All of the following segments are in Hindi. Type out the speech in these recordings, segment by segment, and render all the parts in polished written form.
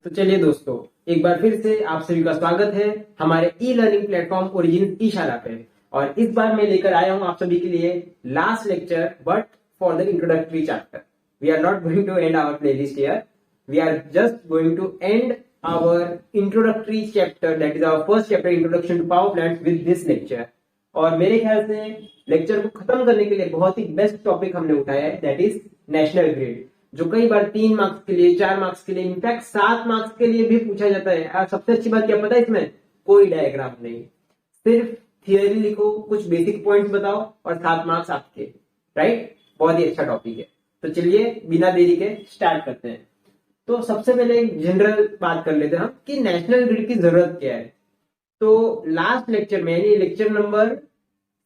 तो चलिए दोस्तों, एक बार फिर से आप सभी का स्वागत है हमारे ई लर्निंग प्लेटफॉर्म ओरिजिन ईशाला पे। और इस बार मैं लेकर आया हूं आप सभी के लिए last lecture but for the introductory chapter. We are not going to end our playlist here, we are just going to end our introductory chapter, that is our first chapter introduction to power plants with this lecture. और मेरे ख्याल से लेक्चर को खत्म करने के लिए बहुत ही बेस्ट टॉपिक हमने उठाया है, दैट इज नेशनल ग्रिड, जो कई बार 3 मार्क्स के लिए, 4 मार्क्स के लिए, इनफैक्ट 7 मार्क्स के लिए भी पूछा जाता है। और सबसे अच्छी बात क्या पता है, इसमें कोई डायग्राम नहीं, सिर्फ थियरी लिखो, कुछ बेसिक पॉइंट्स बताओ और 7 मार्क्स आपके, राइट। बहुत ही अच्छा टॉपिक है। तो चलिए बिना देरी के स्टार्ट करते हैं। तो सबसे पहले एक जनरल बात कर लेते हैं हम कि नेशनल ग्रिड की जरूरत क्या है। तो लास्ट लेक्चर में यानी लेक्चर नंबर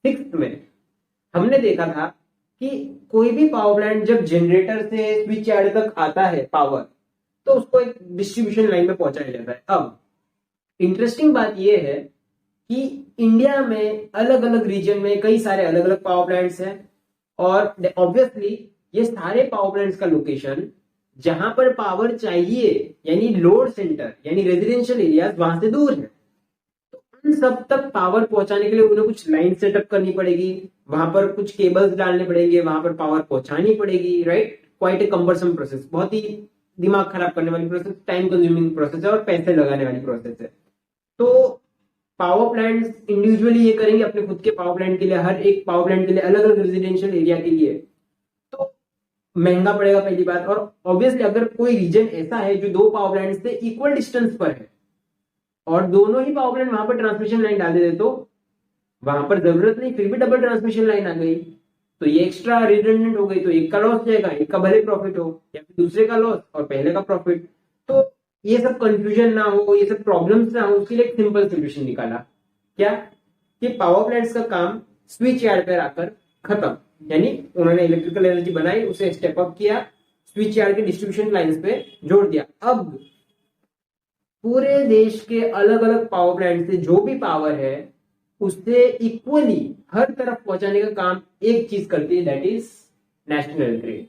6 में हमने देखा था कि कोई भी पावर प्लांट जब जनरेटर से स्विच यार्ड तक आता है पावर, तो उसको एक डिस्ट्रीब्यूशन लाइन में पहुंचाया जाता है। अब इंटरेस्टिंग बात यह है कि इंडिया में अलग अलग रीजन में कई सारे अलग अलग पावर प्लांट्स हैं और ऑब्वियसली ये सारे पावर प्लांट्स का लोकेशन जहां पर पावर चाहिए यानी लोड सेंटर यानी रेजिडेंशियल एरिया वहां से दूर है। उन सब तक पावर पहुंचाने के लिए उन्हें कुछ लाइन सेटअप करनी पड़ेगी, वहां पर कुछ केबल्स डालने पड़ेंगे, वहां पर पावर पहुंचानी पड़ेगी, right. Quite a cumbersome process, बहुत ही दिमाग खराब करने वाली प्रोसेस, टाइम कंज्यूमिंग प्रोसेस है और पैसे लगाने वाली प्रोसेस है। तो पावर प्लांट्स इंडिविजुअली ये करेंगे अपने खुद के पावर प्लांट के लिए, हर एक पावर प्लांट के लिए अलग अलग रेजिडेंशियल एरिया के लिए, तो महंगा पड़ेगा पहली बात। और ऑब्वियसली अगर कोई रीजन ऐसा है जो 2 पावर प्लांट से इक्वल डिस्टेंस पर है और दोनों ही पावर प्लांट वहां पर ट्रांसमिशन लाइन डाल दे, तो वहां पर जरूरत नहीं, फिर भी डबल ट्रांसमिशन लाइन आ गई, तो ये एक्स्ट्रा रिडंडेंट हो गई, तो एक का लॉस जाएगा, एक का भले प्रॉफिट हो या फिर दूसरे का लॉस और पहले का प्रॉफिट। तो ये सब कंफ्यूजन ना हो, ये सब प्रॉब्लम्स ना हो, उसके लिए एक सिंपल सोल्यूशन निकाला। क्या कि पावर प्लांट्स का काम स्विच यार्ड पर आकर खत्म, यानी उन्होंने इलेक्ट्रिकल एनर्जी बनाई, उसे स्टेप अप किया, स्विच यार्ड के डिस्ट्रीब्यूशन लाइंस पे जोड़ दिया। अब पूरे देश के अलग अलग पावर प्लांट से जो भी पावर है उससे इक्वली हर तरफ पहुंचाने का काम एक चीज करती है, दैट इज नेशनल ग्रिड।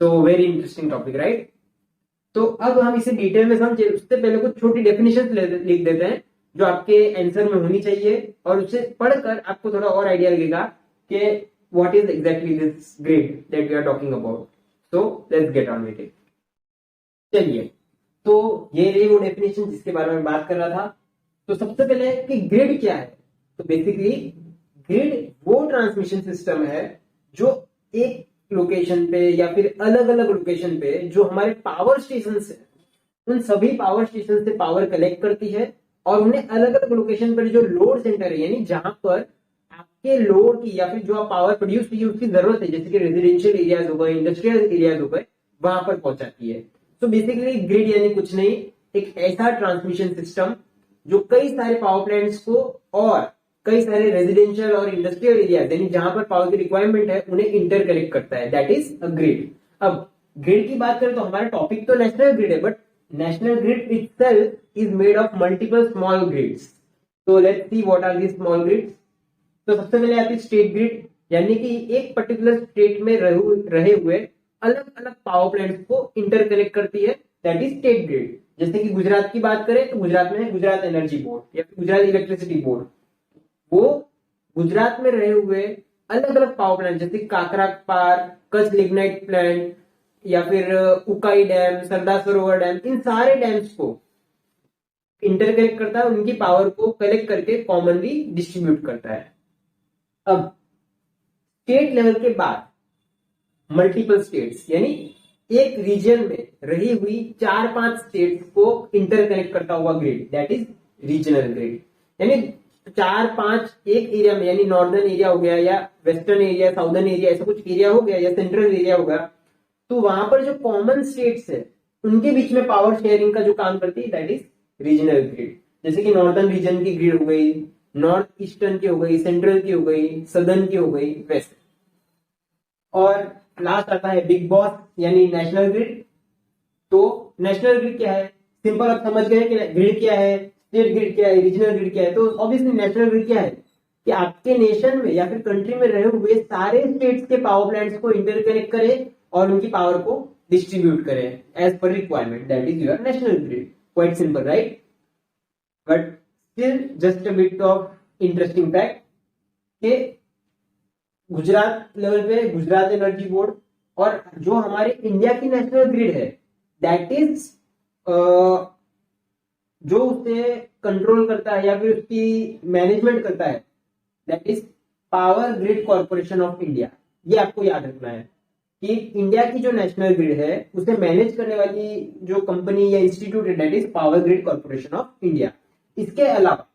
तो वेरी इंटरेस्टिंग टॉपिक, राइट। तो अब हम इसे डिटेल में समझे उससे पहले कुछ छोटी डेफिनेशन लिख देते हैं जो आपके आंसर में होनी चाहिए, और उसे पढ़कर आपको थोड़ा और आइडिया लगेगा कि what is exactly this grid that we are talking about. So let's get on with it. चलिए, तो ये रही वो डेफिनेशन जिसके बारे में बात कर रहा था। तो सबसे पहले कि ग्रिड क्या है, तो बेसिकली ग्रिड वो ट्रांसमिशन सिस्टम है जो एक लोकेशन पे या फिर अलग अलग लोकेशन पे जो हमारे पावर स्टेशन है, उन सभी पावर स्टेशन से पावर कलेक्ट करती है और उन्हें अलग अलग लोकेशन पर जो लोड सेंटर है यानी जहां पर आपके लोड की या फिर जो आप पावर प्रोड्यूस की उसकी जरूरत है, जैसे कि रेजिडेंशियल एरियाज हो गए, इंडस्ट्रियल एरियाज हो गए, वहां पर पहुंचाती है। तो बेसिकली ग्रिड यानी कुछ नहीं, एक ऐसा ट्रांसमिशन सिस्टम जो कई सारे पावर प्लांट्स को और कई सारे रेजिडेंशियल और इंडस्ट्रियल एरियाज यानी जहां पर पावर की रिक्वायरमेंट है उन्हें इंटरकनेक्ट करता है, दैट इज अ ग्रिड। अब ग्रिड की बात करें तो हमारा टॉपिक तो नेशनल ग्रिड है, but national grid itself is made of multiple small grids. तो let's see what are these small grids. तो सबसे पहले आती है स्टेट ग्रिड, यानी कि एक पर्टिकुलर स्टेट में रहे हुए अलग अलग पावर प्लांट्स को इंटरकनेक्ट करती है, दैट इज स्टेट ग्रिड। जैसे कि गुजरात की बात करें तो गुजरात में है गुजरात एनर्जी बोर्ड या फिर गुजरात इलेक्ट्रिसिटी बोर्ड। वो गुजरात में रहे हुए अलग अलग पावर प्लांट जैसे काकरा पार, कच्छ लिग्नाइट प्लांट या फिर उकाई डैम, सरदार सरोवर डैम, इन सारे डैम्स को इंटरकनेक्ट करता है, उनकी पावर को कलेक्ट करके कॉमनली डिस्ट्रीब्यूट करता है। अब स्टेट लेवल के बाद मल्टीपल स्टेट्स यानी एक रीजन में रही हुई 4-5 स्टेट्स को इंटरकनेक्ट करता हुआ grid, that is regional grid. यानी 4-5 एक एरिया में, यानी नॉर्दर्न एरिया हो गया या वेस्टर्न एरिया, साउदर्न एरिया, ऐसा कुछ एरिया हो गया या सेंट्रल एरिया होगा, तो वहां पर जो कॉमन स्टेट्स है उनके बीच में पावर शेयरिंग का जो काम करती है दैट इज रीजनल ग्रिड। जैसे कि नॉर्दर्न रीजन की ग्रिड हो गई, नॉर्थ ईस्टर्न की हो गई, सेंट्रल की हो गई, सदर्न की हो गई, वेस्ट। और लास्ट आता है बिग बॉस यानी नेशनल ग्रिड। तो नेशनल ग्रिड क्या है, सिंपल आप समझ गए कि ग्रिड क्या है, स्टेट ग्रिड क्या है, रीजनल ग्रिड क्या है। तो ऑब्वियसली नेशनल ग्रिड क्या है कि आपके नेशन में या फिर कंट्री में रहे हुए सारे स्टेट्स के पावर प्लांट्स को इंटरकनेक्ट करे और उनकी पावर को डिस्ट्रीब्यूट करें एज पर requirement, that is your national grid. Quite simple right. But still just a bit of interesting fact कि गुजरात लेवल पे गुजरात एनर्जी बोर्ड और जो हमारे इंडिया की नेशनल ग्रिड है दैट इज जो उसे कंट्रोल करता है या फिर उसकी मैनेजमेंट करता है that is power grid corporation of India. ये आपको याद रखना है कि इंडिया की जो नेशनल ग्रिड है उसे मैनेज करने वाली जो कंपनी या इंस्टीट्यूट है that is power grid corporation of India. इसके अलावा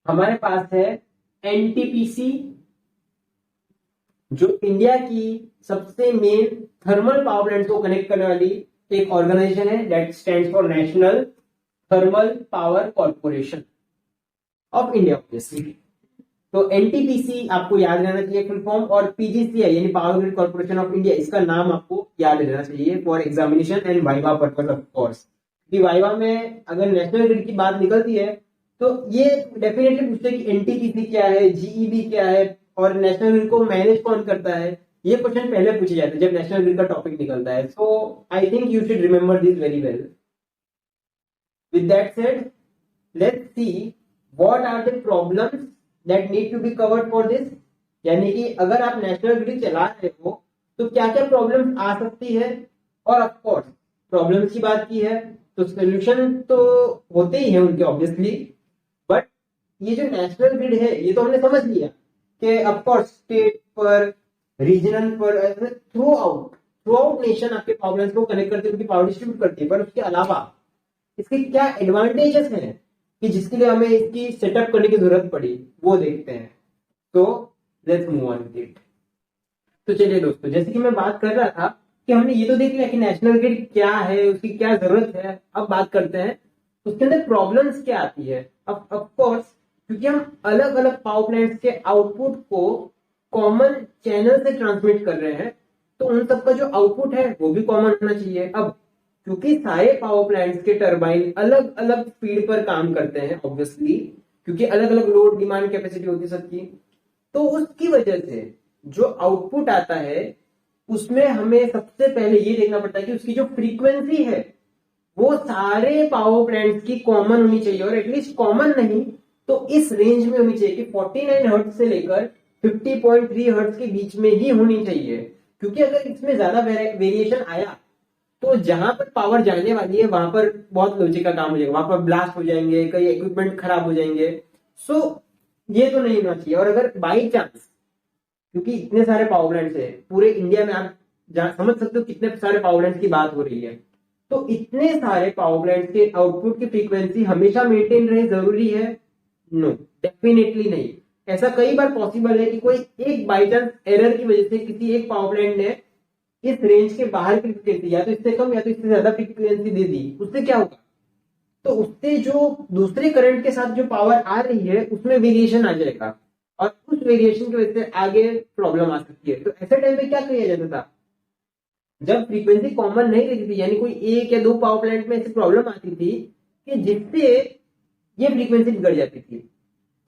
हमारे पास है एनटीपीसी, जो इंडिया की सबसे मेन थर्मल पावर प्लांट को कनेक्ट करने वाली एक ऑर्गेनाइजेशन है that stands for national thermal power corporation of India obviously. तो एनटीपीसी आपको याद रहना चाहिए फुल फॉर्म, और पीजीसीआई यानी power grid corporation of India, इसका नाम आपको याद रहना चाहिए for examination and viva purpose of course. Viva में अगर नेशनल ग्रिड की बात निकलती है तो ये डेफिनेटली पूछते हैं कि एनटीपीसी क्या है, जीईबी क्या है और नेशनल ग्रिड को मैनेज कौन करता है. ये क्वेश्चन पहले पूछे जाते हैं जब नेशनल ग्रिड का टॉपिक निकलता है. So I think you should remember this very well. With that said, let's see what are the problems that need to be covered for this. यानी कि अगर आप नेशनल ग्रिड चला रहे हो तो क्या क्या प्रॉब्लम्स आ सकती है, और ऑफ कोर्स प्रॉब्लम्स की बात की है तो सोल्यूशन तो होते ही है उनके ऑब्वियसली. बट ये जो नेशनल ग्रिड है ये तो हमने समझ लिया कि ऑफ कोर्स स्टेट पर, रीजनल पर, थ्रू आउट नेशन आपके प्रॉब्लम्स को कनेक्ट करती है, उनकी पावर डिस्ट्रीब्यूट करती है. पर उसके अलावा इसके क्या एडवांटेजेस हैं कि जिसके लिए हमें इसकी सेटअप करने की जरूरत पड़ी वो देखते हैं. तो let's move on with it. तो चलिए दोस्तों, जैसे कि मैं बात कर रहा था कि हमने ये तो देख लिया कि नेशनल ग्रिड क्या है, उसकी क्या जरूरत है. अब बात करते हैं उसके अंदर प्रॉब्लम्स क्या आती है. अब ऑफ कोर्स क्योंकि हम अलग अलग पावर प्लांट्स के आउटपुट को कॉमन चैनल से ट्रांसमिट कर रहे हैं तो उन सबका जो आउटपुट है वो भी कॉमन होना चाहिए. अब क्योंकि सारे पावर प्लांट्स के टरबाइन अलग अलग स्पीड पर काम करते हैं ऑब्वियसली, क्योंकि अलग अलग लोड डिमांड कैपेसिटी होती है सबकी, तो उसकी वजह से जो आउटपुट आता है उसमें हमें सबसे पहले ये देखना पड़ता है कि उसकी जो फ्रीक्वेंसी है वो सारे पावर प्लांट्स की कॉमन होनी चाहिए, और एटलीस्ट कॉमन नहीं तो इस रेंज में होनी चाहिए कि 49 हर्ट्ज से लेकर 50.3 हर्ट्ज के बीच में ही होनी चाहिए. क्योंकि अगर इसमें ज्यादा वेरिएशन आया तो जहां पर पावर जाने वाली है वहां पर बहुत लोचे का काम हो जाएगा, वहां पर ब्लास्ट हो जाएंगे, कई इक्विपमेंट खराब हो जाएंगे. सो ये तो नहीं होना चाहिए. और अगर बाई चांस, क्योंकि इतने सारे पावर प्लांट्स है पूरे इंडिया में, आप समझ सकते हो कितने सारे पावर प्लांट्स की बात हो रही है, तो इतने सारे पावर प्लांट्स के आउटपुट की फ्रीक्वेंसी हमेशा मेंटेन रहे जरूरी है? नो, डेफिनेटली नहीं. ऐसा कई बार पॉसिबल है कि कोई एक बाई चांस एरर की वजह से किसी एक पावर प्लांट ने इस रेंज के बाहर की फ्रीक्वेंसी या तो इससे कम या तो इससे ज्यादा फ्रीक्वेंसी दे दी. उससे क्या होगा, तो उससे जो दूसरे करंट के साथ जो पावर आ रही है उसमें वेरिएशन आ जाएगा और उस वेरिएशन की वजह से आगे प्रॉब्लम आ सकती है. तो ऐसे टाइम पे क्या किया जाता था, जब फ्रीक्वेंसी कॉमन नहीं रहती थी, यानी कोई एक या दो पावर प्लांट में ऐसी प्रॉब्लम आती थी कि जिससे ये फ्रीक्वेंसी बिगड़ जाती थी,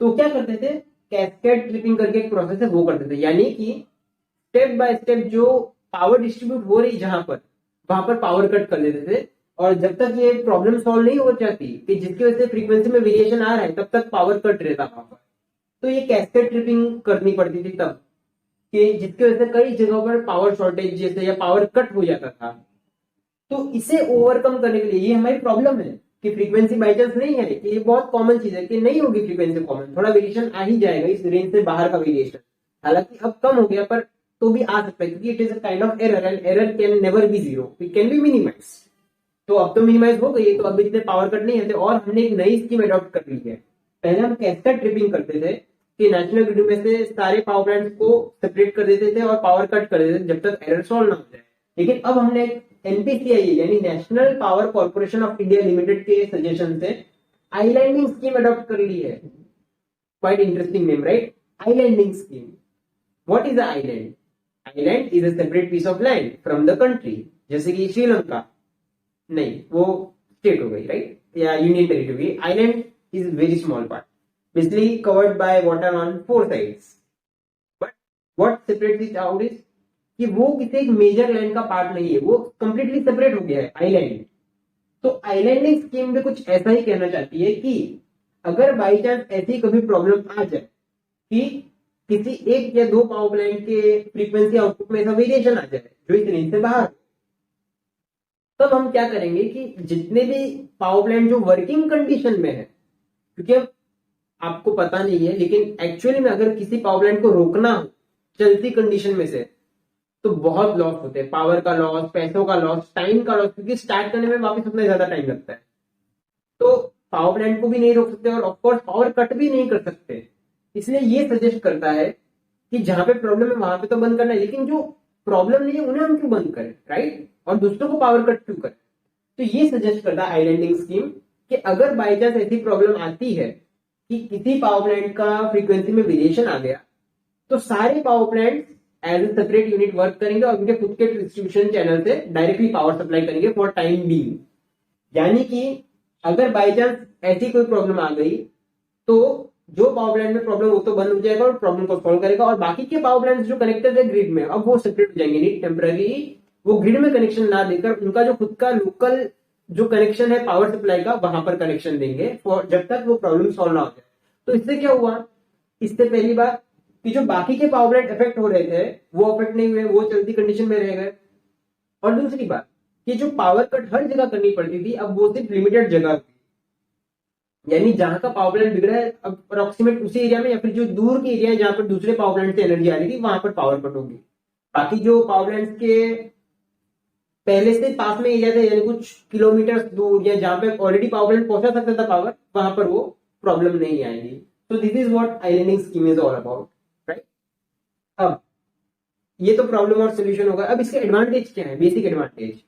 तो क्या करते थे, कैस्केड ट्रिपिंग करके एक प्रोसेस है वो करते थे. यानी कि स्टेप बाय स्टेप जो पावर डिस्ट्रीब्यूट हो रही जहां पर, वहां पर पावर कट कर देते थे, और जब तक ये प्रॉब्लम सॉल्व नहीं हो जाती कि जिसकी वजह से फ्रीक्वेंसी में वेरिएशन आ रहा है तब तक पावर कट रहता वहां पर. तो ये कैस्केड ट्रिपिंग करनी पड़ती थी तब, कि जिसकी वजह से कई जगहों पर पावर शॉर्टेज जैसे या पावर कट हो जाता था. तो इसे ओवरकम करने के लिए, ये हमारी प्रॉब्लम है कि फ्रीक्वेंसी बाई चांस नहीं है, कि ये बहुत कॉमन चीज है कि नहीं होगी फ्रीक्वेंसी कॉमन, थोड़ा वेरिएशन आ ही जाएगा इस रेंज से बाहर का वेरिएशन. हालांकि अब कम हो गया पर तो भी आ सकता है, क्योंकि it is a kind of error and error can never be zero, it can be minimize. तो अब तो मिनिमाइज हो गई, तो अब इतने पावर कट नहीं होते, और हमने एक नई स्कीम अडॉप्ट कर ली है. पहले हम कैस्केड ट्रिपिंग करते थे कि नेशनल ग्रिड में से सारे पावर प्लांट्स को सेपरेट कर देते थे और पावर कट कर देते थे जब तक एरर सॉल्व ना हो जाए. लेकिन अब हमने एनपीसीआई यानी national power corporation of India limited के सजेशन से आईलैंडिंग स्कीम अडॉप्ट कर ली है. Quite interesting name right, islanding scheme. What is island? Island is a separate piece of land from the country. जैसे कि श्रीलंका नहीं, वो स्टेट हो गई राइट, या union territory. Island is very small part, basically covered by water on four sides. But what separates it out is कि वो किसी एक मेजर लैंड का पार्ट नहीं है, वो कंप्लीटली सेपरेट हो गया है, आइलैंड। तो आइलैंडिंग स्कीम भी कुछ ऐसा ही कहना चाहती है कि अगर बाई चांस ऐसी कभी प्रॉब्लम आ जाए कि किसी एक या दो पावर प्लांट के फ्रीक्वेंसी आउटपुट में ऐसा वेरिएशन आ जाए जो इस रेंज से बाहर, तब हम क्या करेंगे कि जितने भी पावर प्लांट जो वर्किंग कंडीशन में है, क्योंकि अब आपको पता नहीं है लेकिन एक्चुअली में अगर किसी पावर प्लांट को रोकना हो चलती कंडीशन में से, तो बहुत लॉस होते हैं, पावर का लॉस, पैसों का लॉस, टाइम का लॉस, क्योंकि स्टार्ट करने में वापस उतना ज्यादा टाइम लगता है। तो पावर प्लांट को भी नहीं रोक सकते और ऑफकोर्स पावर कट भी नहीं कर सकते। इसलिए ये सजेस्ट करता है कि जहां पे प्रॉब्लम है वहां पे तो बंद करना है, लेकिन जो प्रॉब्लम नहीं है उन्हें हम क्यों बंद करें, राइट? और दूसरों को पावर कट क्यों करें? तो ये सजेस्ट करता है आइलैंडिंग स्कीम कि अगर बाई चांस ऐसी प्रॉब्लम आती है कि किसी पावर प्लांट का फ्रीक्वेंसी में वेरिएशन आ गया, तो सारे power plant as a separate unit work करेंगे और उनके खुद के डिस्ट्रीब्यूशन चैनल से डायरेक्टली पावर सप्लाई करेंगे फॉर टाइम बीइंग। यानी कि अगर बाई चांस ऐसी कोई प्रॉब्लम आ गई तो जो पावर प्लांट में प्रॉब्लम वो तो बंद हो जाएगा और प्रॉब्लम को सॉल्व करेगा, और बाकी के पावर प्लांट जो कनेक्टेड है ग्रिड में, अब वो सेपरेट हो जाएंगे, नहीं टेम्पररी वो ग्रिड में कनेक्शन ना देकर उनका जो खुद का लोकल जो कनेक्शन है पावर सप्लाई का वहां पर कनेक्शन देंगे फॉर जब तक वो प्रॉब्लम सॉल्व ना हो जाए। तो इससे क्या हुआ, इससे पहली बात कि जो बाकी के पावर प्लांट इफेक्ट हो रहे थे वो इफेक्ट नहीं हुए, वो चलती कंडीशन में रह गए। और दूसरी बात कि जो पावर कट हर जगह करनी पड़ती थी अब वो सिर्फ लिमिटेड जगह, यानी जहां का पावर प्लांट बिगड़ा है अब अप्रोक्सीमेट उसी एरिया में या फिर जो दूर के एरिया है जहां पर दूसरे पावर प्लांट से एनर्जी आ रही थी वहां पर पावर कट होगी। बाकी जो पावर प्लांट के पहले से पास में एरिया थे, यानी कुछ किलोमीटर दूर या जहां पे ऑलरेडी पावर प्लांट पहुंचा सकता था पावर, वहां पर वो प्रॉब्लम नहीं आएगी। तो this is what islanding scheme is all about, right? अब ये तो प्रॉब्लम और सोल्यूशन होगा। अब इसके एडवांटेज क्या है, बेसिक एडवांटेज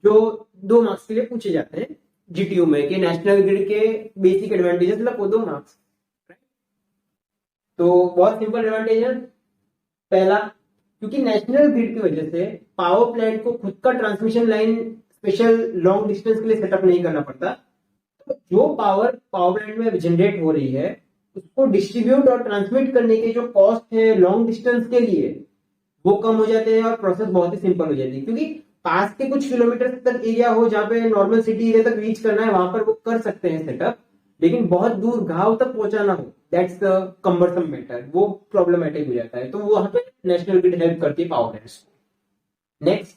जो 2 मार्क्स के लिए पूछे जाते हैं जीटीयू में कि नेशनल ग्रिड के बेसिक एडवांटेजेस, मतलब वो 2 मार्क्स। तो बहुत सिंपल एडवांटेज है। पहला, क्योंकि नेशनल ग्रिड की वजह से पावर प्लांट को खुद का transmission line special long distance के लिए सेटअप नहीं करना पड़ता। तो जो पावर प्लांट में जनरेट हो रही है उसको डिस्ट्रीब्यूट और ट्रांसमिट करने के जो कॉस्ट है लॉन्ग डिस्टेंस के लिए वो कम हो जाते हैं और प्रोसेस बहुत ही सिंपल हो जाती है। क्योंकि पास के कुछ किलोमीटर तक एरिया हो जहां पे नॉर्मल सिटी एरिया तक रीच करना है वहां पर वो कर सकते हैं सेटअप, लेकिन बहुत दूर गांव तक पहुंचाना हो दैट्स द कम्बरसम मैटर, वो प्रॉब्लमेटिक हो जाता है। तो वहां पे नेशनल ग्रिड हेल्प करती है पावर प्लांट्स को। नेक्स्ट,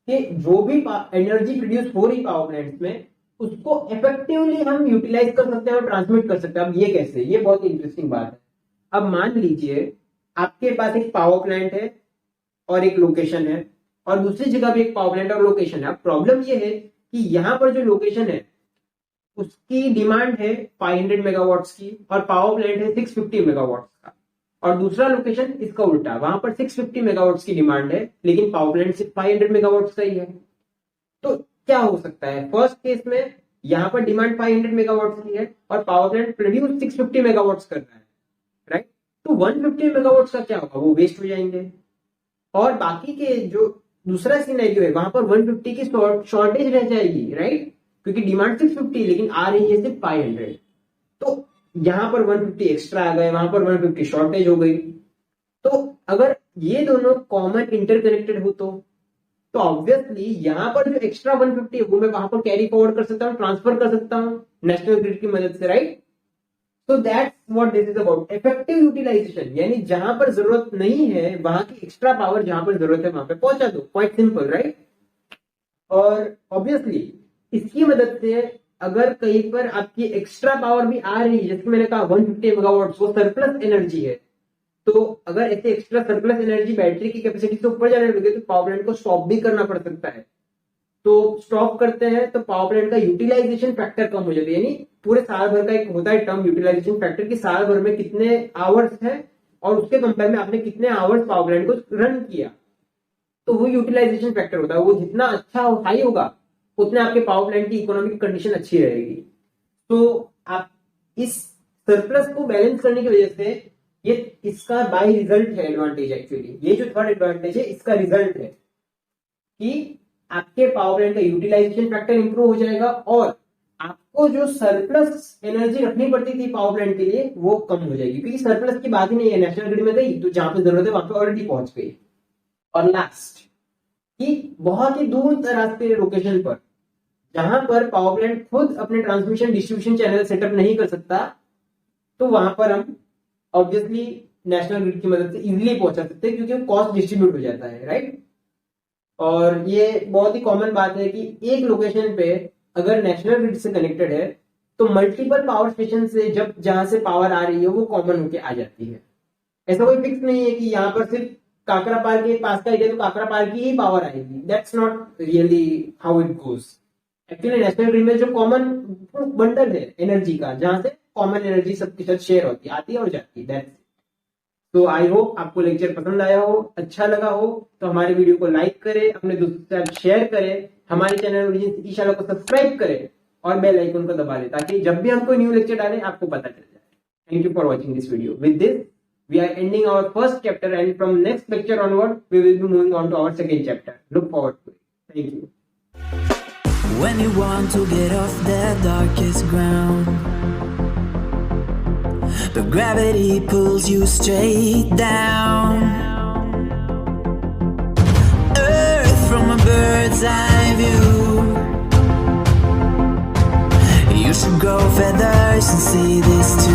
कि जो भी एनर्जी प्रोड्यूस हो रही पावर प्लांट्स में उसको इफेक्टिवली हम यूटिलाइज कर सकते हैं और ट्रांसमिट कर सकते हैं। अब ये कैसे, ये बहुत इंटरेस्टिंग बात है। अब मान लीजिए आपके पास एक पावर प्लांट है और एक लोकेशन है और दूसरी जगह भी एक पावर प्लांट और लोकेशन है। अब प्रॉब्लम ये है कि यहां पर जो लोकेशन है उसकी डिमांड है 500 मेगावाट्स की और पावर प्लांट है 650 मेगावाट्स का, और दूसरा लोकेशन इसका उल्टा, वहां पर 650 मेगावाट्स की डिमांड है लेकिन पावर प्लांट सिर्फ 500 मेगावाट्स का ही है। तो क्या हो सकता है, फर्स्ट केस में यहां पर डिमांड 500 मेगावाट्स की है और पावर प्लांट प्रोड्यूस 650 मेगावाट्स कर रहा है, राइट? तो 150 मेगावाट्स का क्या होगा, वो वेस्ट हो जाएंगे। और बाकी के जो दूसरा सिनेरियो है वहां पर 150 की शॉर्टेज रह जाएगी, राइट? क्योंकि डिमांड 650 लेकिन आ रही है सिर्फ 500। तो यहां पर 150 एक्स्ट्रा आ गए, वहां पर 150 शॉर्टेज हो गई। तो अगर ये दोनों कॉमन इंटरकनेक्टेड हो तो ऑब्वियसली यहां पर जो एक्स्ट्रा 150 है वो मैं वहां पर कैरी फॉरवर्ड कर सकता हूँ, ट्रांसफर कर सकता हूँ नेशनल ग्रिड की मदद से, right? So that's what this is about, effective utilization, यानी जहां पर जरूरत नहीं है वहां की एक्स्ट्रा पावर जहां पर जरूरत है वहां पे पहुंचा दो, क्वाइट सिंपल, राइट? और ऑब्वियसली इसकी मदद से अगर कहीं पर आपकी एक्स्ट्रा पावर भी आ रही है, जैसे मैंने कहा 150 मेगावाट वो सरप्लस एनर्जी है, तो अगर ऐसे एक्स्ट्रा सरप्लस एनर्जी बैटरी की कैपेसिटी से ऊपर जाने लगे तो पावर प्लांट को स्टॉप भी करना पड़ सकता है। तो स्टॉप करते हैं तो पावर प्लांट का यूटिलाइजेशन फैक्टर कम हो जाता है, यानी पूरे साल भर का एक होता है टर्म यूटिलाइजेशन फैक्टर की साल भर में कितने आवर्स है और उसके कंपेयर में आपने कितने आवर्स पावर प्लांट को रन किया, तो वो यूटिलाइजेशन फैक्टर होता है। वो जितना अच्छा हाई होगा उतने आपके पावर प्लांट की इकोनॉमिक कंडीशन अच्छी रहेगी। तो आप इस सरप्लस को बैलेंस करने की वजह से ये इसका बाय रिजल्ट है एडवांटेज, एक्चुअली ये जो थर्ड एडवांटेज है इसका रिजल्ट है कि आपके पावर प्लांट का यूटिलाइजेशन फैक्टर इंप्रूव हो जाएगा और आपको जो सरप्लस एनर्जी रखनी पड़ती थी पावर प्लांट के लिए वो कम हो जाएगी, क्योंकि सरप्लस की बात ही नहीं है, नेशनल ग्रिड में गई तो जहां पे जरूरत है वहां पे ऑलरेडी पहुंच गई। और लास्ट कि बहुत ही दूर दराज के लोकेशन पर जहां पर पावर प्लांट खुद अपने ट्रांसमिशन डिस्ट्रीब्यूशन चैनल सेटअप नहीं कर सकता, तो वहां पर हम ऑब्वियसली नेशनल ग्रिड की मदद से इजीली पहुंचा सकते हैं, क्योंकि कॉस्ट डिस्ट्रीब्यूट हो जाता है, राइट। और ये बहुत ही कॉमन बात है कि एक लोकेशन पे अगर नेशनल ग्रिड से कनेक्टेड है तो मल्टीपल पावर स्टेशन से जब जहां से पावर आ रही है वो कॉमन होके आ जाती है। ऐसा कोई फिक्स नहीं है कि यहाँ पर सिर्फ काकरापार के पास का एरिया तो काकरापार की ही पावर आएगी। That's not really how it goes. Actually national grid में जो कॉमन बंडल है एनर्जी का, जहां से कॉमन एनर्जी सबके साथ शेयर होती है, आती है और जाती है। दैट्स तो आई होप आपको लेक्चर पसंद आया हो, अच्छा लगा हो तो हमारे वीडियो को लाइक करें, अपने दोस्तों के साथ शेयर करें, हमारे चैनल ओरिजिन्स ईशाला को सब्सक्राइब करें और बेल आइकन को दबा दें ताकि जब भी हम कोई न्यू लेक्चर डालें आपको पता चल जाए। Thank you for watching this video. With this we are ending our first chapter, and from next lecture onward we will be moving on to our second chapter. Look forward to it. Thank you. When you want to get off that darkest ground, but gravity pulls you straight down. Earth from a bird's eye view. You should grow feathers and see this too.